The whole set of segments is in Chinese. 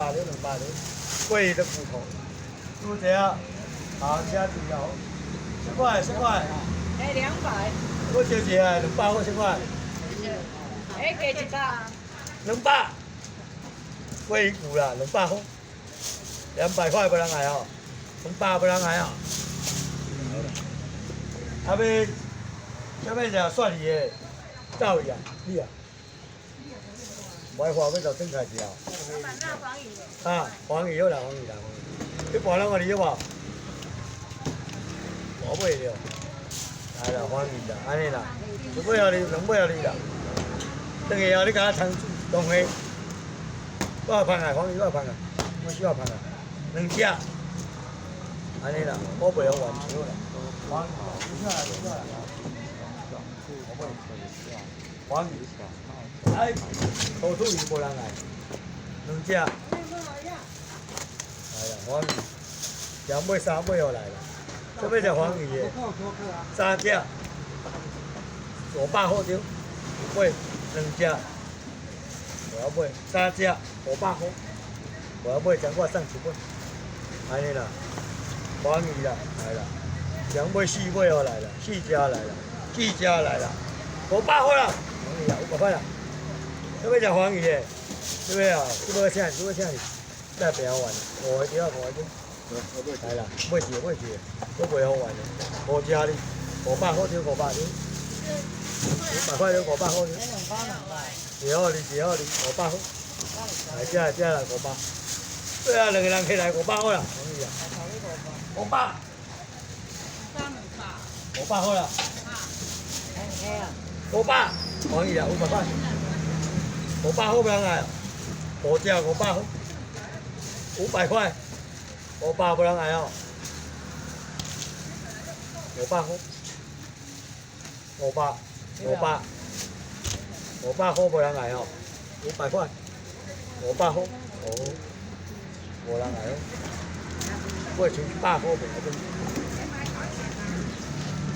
200，贵的骨头，就这样，好，加几条，10块，哎，200。我就这样，200块10块。哎，给几个？200，贵骨啦，200块，200块不能买哦，200不能买哦。后尾，这边就蒜鱼的，赵鱼啊，你啊，唔爱花，要就整开条。啊，黄鱼好啦，黄鱼。你盘两个你好无？我买了，来啦，黄鱼啦，安尼啦，2尾互你啦。等下后你甲我葱弄下，我有芳啊，黄鱼我有芳啊，我需要芳啊，2只，安尼啦，我袂用完少啦。黄鱼，黄鱼，哎，土兔鱼无人爱，2只。来啦，黄鱼，2尾3尾又来了，这边是黄鱼的，3只，500块对，5尾2只，我要买3只500块，我要买将我送1尾，安尼啦，黄鱼啦，来啦，2尾4尾又来了，4只来了，4只来了，500块啦，黄鱼啦，500块啦，这边是黄鱼的，这边啊，这边啥？再不要玩了，我不要玩了。来啦，买几个，我袂好玩了。5只哩，500块就500哩，500块就500块哩。几号哩，500块。来，这来500。对啊，2个人起来500块啦，可以啊。500。500块啦。500，可以啊，500块。500块不能来，5只500块。500块，500不能来哦，500块，500不能来哦，500块，500块，哦，无人来哦，我像100块袂来得，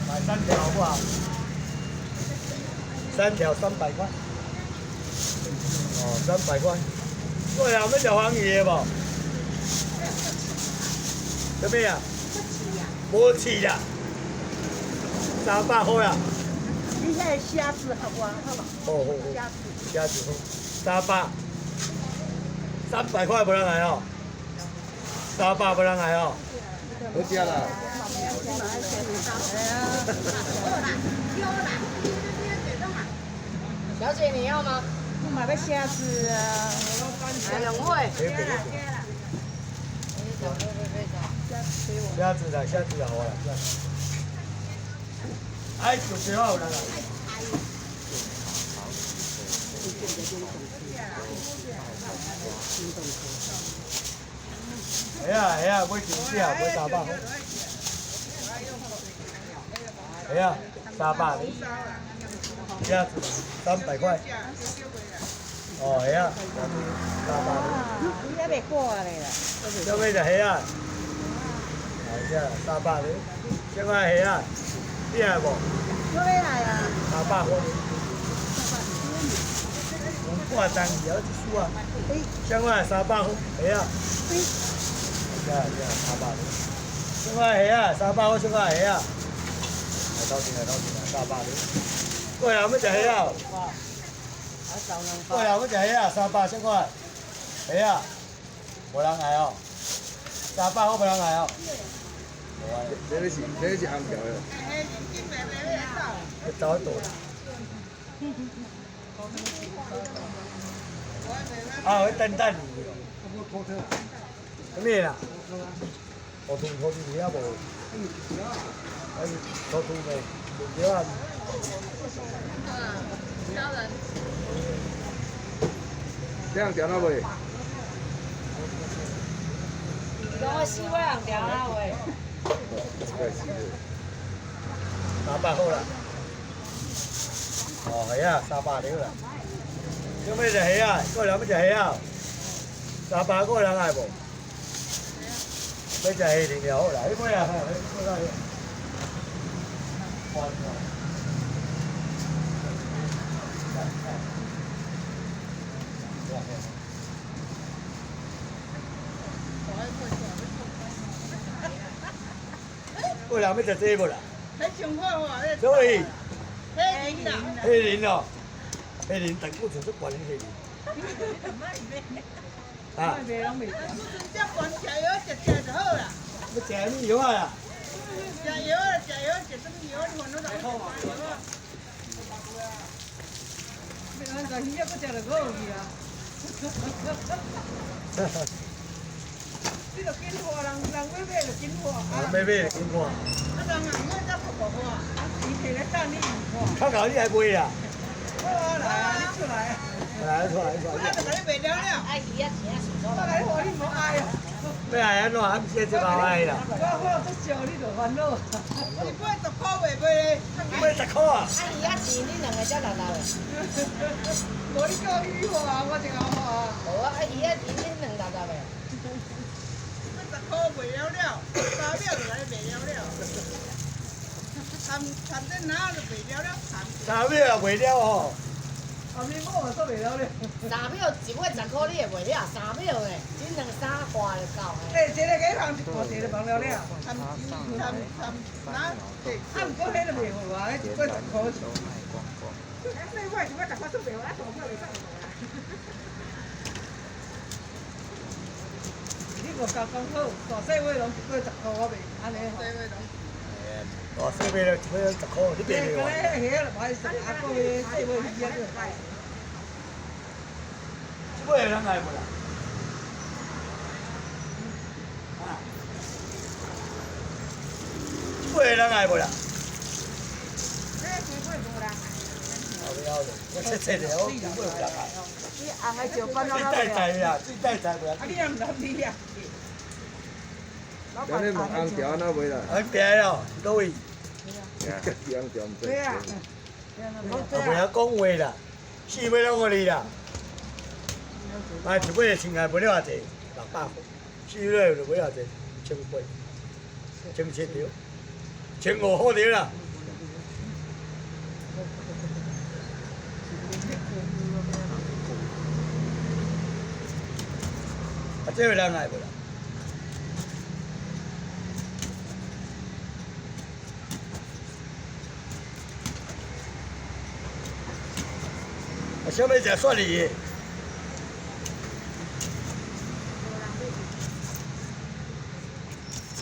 买3条好不好？3条300块，哦，300块，对啊，要食黄鱼的无？什么呀？无饲啦，300块啦。你遐虾子好不好？好。虾子好，300块不能来哦，300不能来哦。好食啦。小姐你要吗？我买个虾子啊，来2位。虾子好啦，哎，就最好啦。系啊，买2只买300块。系啊，300哩。虾子300块。哦，系啊，300哩。你还袂过来啦？这边是虾啊。300哩，这块虾啊，你来无？我要来啊。300块。用半张鱼，1束啊。这块300块，虾啊。300哩。这块虾啊，300块，这块虾啊。来到钱300哩。过来，要食虾啊？过来，要食虾啊？300这块，虾啊，无人来哦。300块无人来哦。这是红条的。走倒啦。啊，等你。什么啦？土兔鱼啊无？土兔的，对啊。招人。这样调哪位？讲我4位人调哪位？300好啦。哦，虾啊，300了啦。要咩食虾啊？过来要食虾啊？300个人来无？要食虾条条好啦，你买啊，买啊。过人要食这无啦？迄上好哇，迄所以迄零啦，黑林哦，黑林胆固醇最高的黑林。啊，这管食药食就好啦，要食什么药啊呀？食药食什么药？你看到哪个药啊？你看到鱼啊，不食就好去啊。你著紧活，人要买就紧活。买买紧看。啊，人啊，买则不好看，啊，伊摕来等你看。较搞你还买啦？好啊，来啊，你出来啊！来出来。我就甲你卖了了。哎，鱼啊，钱啊，数我来互你无爱哦。要爱安怎？俺先就搞爱啦。我做少你就烦恼。你买10块卖买咧？买10块啊？啊，鱼啊，钱你两个才60的。无你讲语话，我就讲话。无啊，啊鱼啊，钱你260的。10块卖了了，3秒就来卖了了。谈这哪就卖了了，谈。 3秒也卖了哦。后面我做卖了了。 3秒一尾10块你也卖了，3秒诶，只2、3挂就够诶。一个给人一挂，一个放了了。谈哪？啊，毋过迄个卖好啊，迄一尾10块。所以我是要10块做卖，我大票袂当卖啊。你无交讲好，大细尾拢一尾10块我卖，安尼吼。哦，细尾了，一尾10块，你卖袂个完。咧，遐就歹势，啊，个咧细尾鱼啊，就歹。 这尾有人爱无啦？啊？这尾有人爱无啦？后了了，我切的，我这尾有人爱。你红个石板最带在呀，最带在不啦？啊，你也毋通理啊？今日问红条哪买啦？很便宜哦，各位。洋条唔知。对啊。我袂晓讲话啦，4尾拢互你啦。啊，一尾千块卖了偌济，600块，4尾就卖偌济，1800，17条，1500好条啦。啊，这有人爱无啦？啊，小妹食蒜梨的。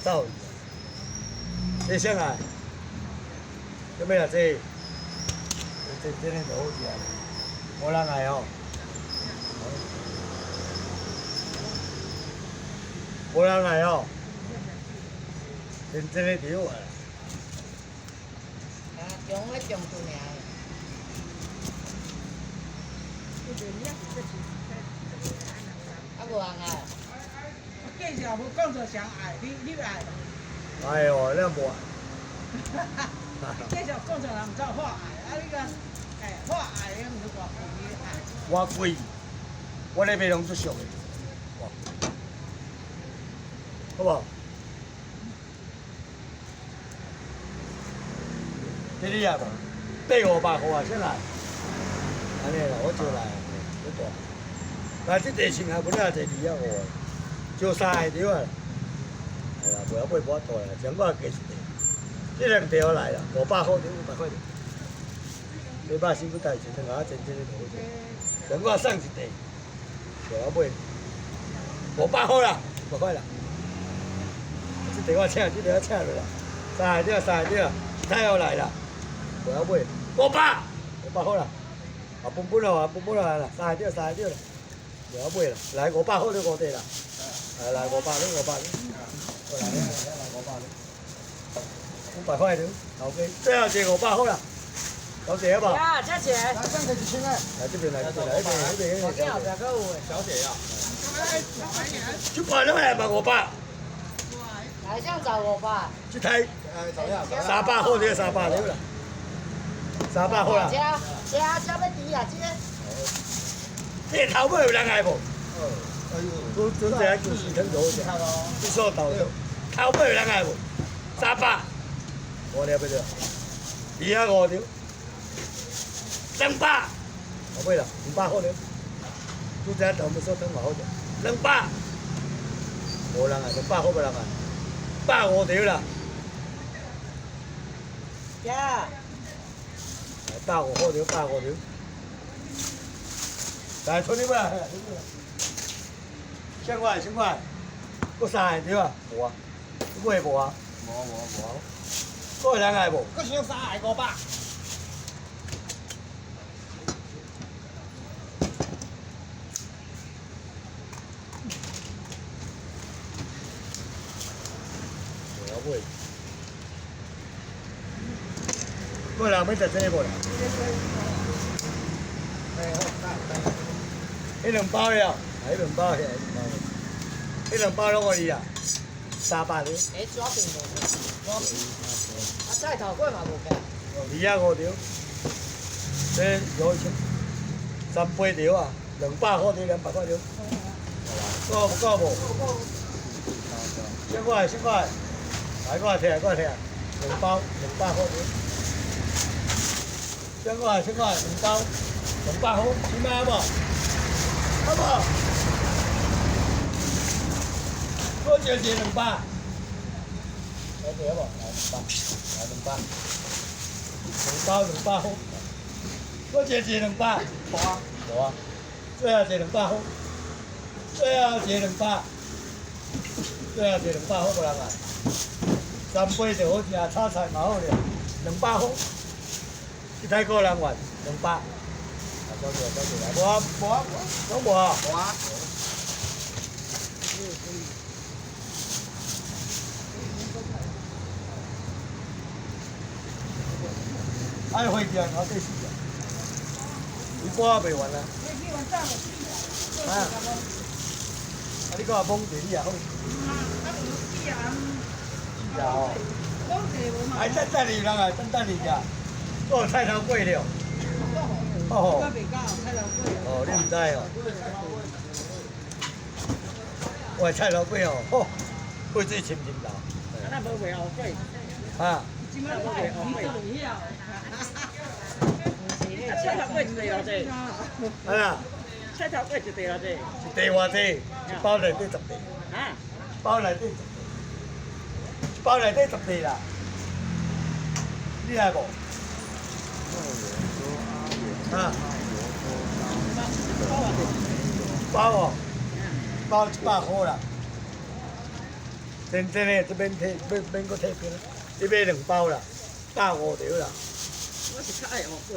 走，你先来，有咩啊？这就好食，无人爱哦，无人爱哦，真的对啊。啊，中迄中途尔。啊，无人爱。 介绍无讲做谁爱，你爱。哎呦，那无。介绍讲做人唔知好爱，啊你讲，好爱的唔是偌贵的爱。我贵，我那边拢最俗的，好不好？这里啊无，400-500块啊，先来。安尼啦，我就来，好大。来，这地钱还不了侪2啊5，就3个条啊。系啦，袂晓买无法度啦，全部加一条。这2条来啦，500块条，500块条。你把辛苦带钱，等下真的好食。全部送一袋，袂晓买。500块啦，500块啦。这条我请，这条我请落啦。3个条，太好来啦，袂晓买。500块啦。啊，本啦，来啦，3个条啦，袂晓买啦。来500块你5袋啦。来500你。来500块条，OK，最后一个500块啦，小姐好不好？呀，这钱。来，上个1千块。来这边，那边。我见后边个有诶。小姐呀，就把那来吧500，来向找500。这台怎么样300块条，300条啦，300块啦。这要低啊，这头尾有人爱无？哎呦，都这样就是很好食，不错头头尾有人爱无？300，我了不了，2啊5条，200，后尾啦，500块条，都这头尾说等好食，200，无人爱，200块无人爱，150条啦呀，来150好条，150条。来，剩你尾啊，先快，搁3个条啊，无啊，你买无啊？无。搁人来无？我想3个500。我买。搁人要食这个无啦？迄2包了，迄2包遐，迄2包拢互你啊，300条。哎，抓饼无？抓饼。啊，菜头粿嘛无够。25条，这有钱，300条啊，200块条，200块条。够不够无？先快，来过来摕，2包200块条。先快，2包200块，起码无？好不好？多少钱200？来对无？来200，来200。2包200块，我一200，无啊，最后一200块，最后一200块，无人来，3杯就好食，炒菜嘛好了，200块，一太个人玩200，啊，多谢来，无啊，拢无啊，无啊。爱花店后底是啊，伊半也袂完啊。啊，啊你讲啊，蒙地你也好。是啊哦。哎，等你人啊，等你呀。我有菜头粿了。哦。哦，你唔知哦。我的菜头粿哦，吼，粿水深深流。那无袂后悔。啊。今麦无袂后悔。菜头粿一地偌济？啊啦。菜头粿一地偌济？一地偌济？一包内底10地。啊？包内底10地。一包内底10地啦。你来无？啊？包哦，包100块啦。真的，这免搁退票，你买2包啦，150条啦。我是较爱乌龟。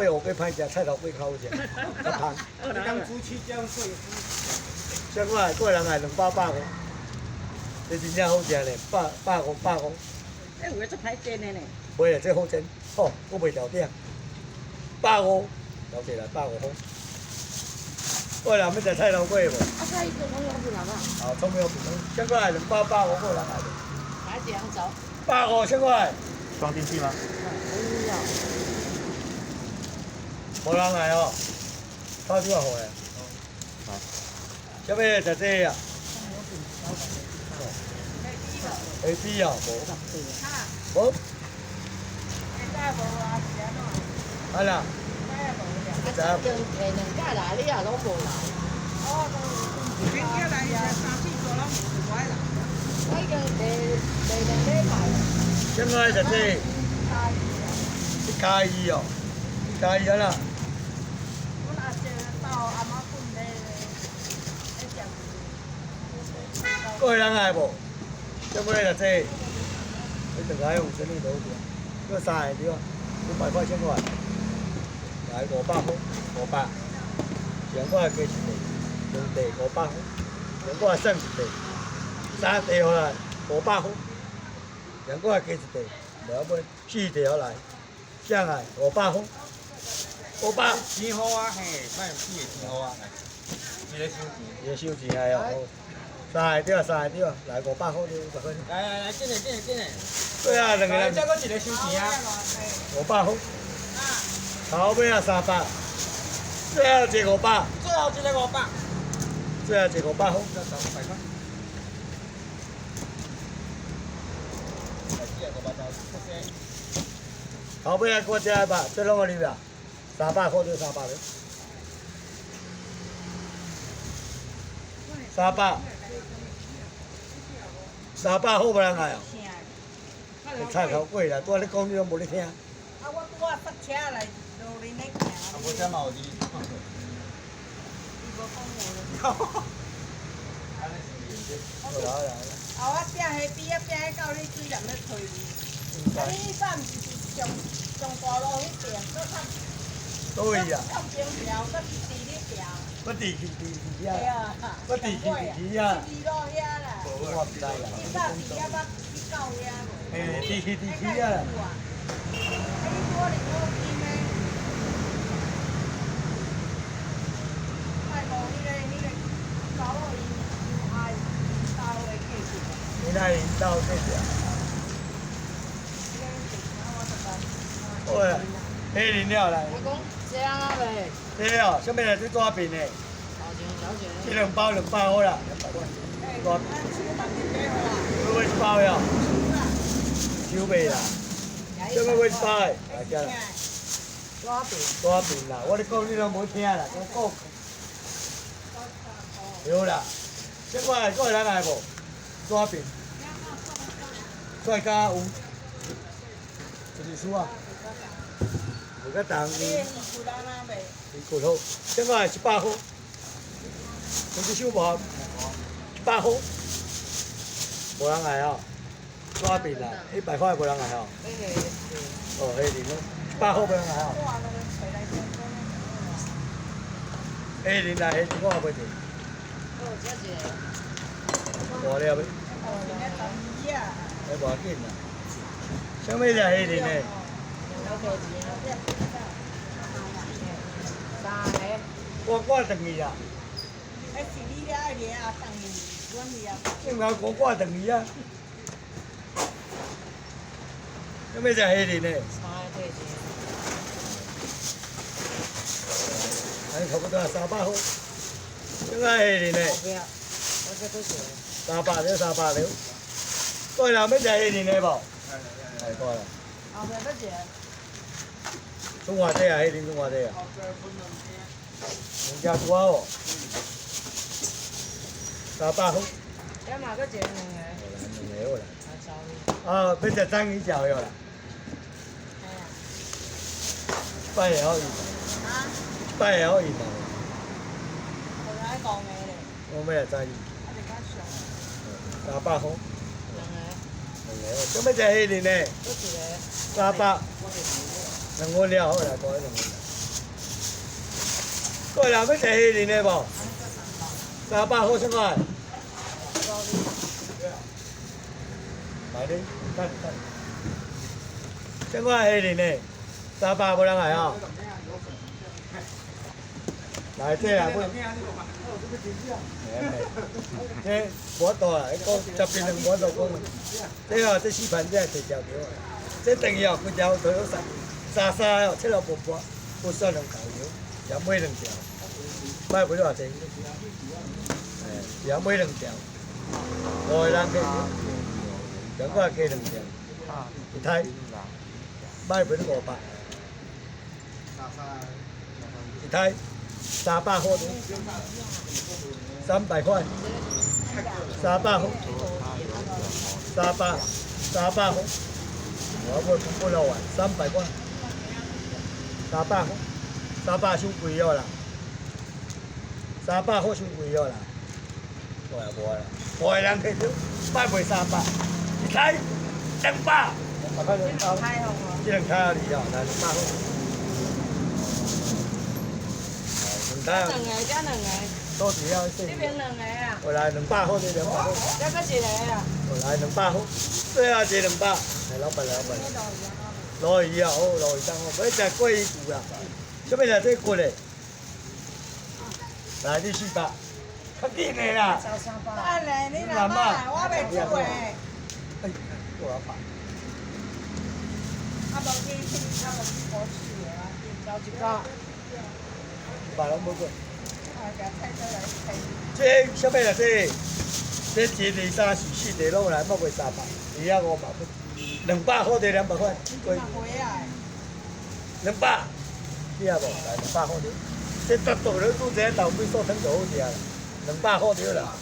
乌龟歹食，菜头粿较好食，较香。你当初去这样贵？像我个人来2包100块，这真正好食呢，150。哎，有个足歹煎的呢。袂啊，这好煎，好，我袂条顶，150，了解啦，150块。我人要食菜头粿无？啊，菜一个葱油饼好不好？好，葱油饼，像我来2包150，个人来。来几样走150，像我来。装进去吗？不要。无人来哦，拍电话回来。好。要不要食这个啊？下底哦，无。无。啊啦。啊，这跟下2届来，你也拢无来。今日来3、4个拢无来啦。我已经下2礼拜了。现在食这个。一加1哦，一加1啊啦。我阿姐到阿妈fund咧，各位人来无？要不要食这个？你2个用生意都好点，这3个对啊，500块1,000块，来500块，500。两块加1地，2地500块，两块剩1地，3地好来500块，两块加1地，无要买4地好来，这样来500块，500。钱好啊，嘿，卖你的钱好啊，来，你来收钱。你收钱来哦，3个对，来500块就500块。来，进来。对啊，2个人再搁一个收钱啊。500块，头尾啊300，最后一个500，最后一个500。最后一个500块。头尾啊，搁加100，这拢互你啦，300块就300了。300好无人来哦。菜头粿啦，拄仔你讲你拢无咧听。啊，我塞车来路恁咧行。啊，无啥嘛有滴。好啦好啦。啊，我拼迄边啊，拼迄到你水南咧吹伊。啊，你早毋是上大路迄边，搁较倒位啊？较边条，搁是伫咧条。我地去对啊！啊，我地去啊！是路遐啦。我唔知啦。你早伫遐捌去到遐无？诶，地去啊！啊，你多哩好近诶。卖无迄个高路伊爱到诶过去。你那里到这边。喂，黑林了啦。我讲这样啊呗，对哦，上面来这抓饼呢，这2包200好啦，200块。抓，要买1包呀？收袂啦，这要买1包的，来遮啦。抓饼啦，我咧讲你拢无听啦，我讲。对啦，这我有人来无？抓饼。帅哥有，就是输啊。有个重伊骨头，这个100块，就是收无100块，无人来哦，抓饼啦，100块无人来哦。哦，黑林咯，100块无人来哦。黑林来，黑林我也袂定。无了呗。无要紧啦。啥物只黑林呢？我等伊啦。迄是你咧爱掠啊，等伊，阮掠。正好我等伊啊。啥物只黑林呢？还差不多300块。啥个黑林呢？300了，300了。过来，要食黑林的无？来过来。后面要食。从偌济啊？黑林从偌济啊？人家多哦。300块。要嘛个一个2个。2个好啦。啊，要食章鱼饺了啦。拜会好伊。啊？拜会好伊嘛。我来讲的咧。我要来章鱼。啊，就较俗。 300块。做咩只黑林呢？300。2碗了，好来，过来2碗。过来，要食黑林的无？300块什么？来哩，等。什么黑林的？300无人来哦。来这啊，这无大啦，讲10边2碗就讲。这哦，这4盘这摕条条，这等于哦，规条都有沙哦，切了薄薄，不算2条条，也买2条，买不偌济。也买2条，5个人加，两个加2条，一台，买不500，一台300块，300块，300块，300块，我不了完，300块，300块，300收贵了啦，300块收贵了啦。 无啦无啦，5个人去了，买袂300，一台200，200块2包，这2台你哦，来200块。2台哦。加2个。多少啊？这边2个啊。我来200块，这200块。再个一个啊。我来200块，最后这200，来老板。鲈鱼啊，好，鲈鱼当好，要食桂鱼骨啦，什么来这骨嘞？来你400。 较紧的啦。等下你若买，我袂煮的。哎，我要买。啊，无去吃，啊无去好吃的啊，交一个。买拢无过。啊，甲菜刀来切。这什么啦？这1、2、3、4、4地拢来，莫卖300，2啊500块，200块的200块。回来。200，你也无来200块的，这大肚了煮这豆米素汤就好食啦，200块对啦。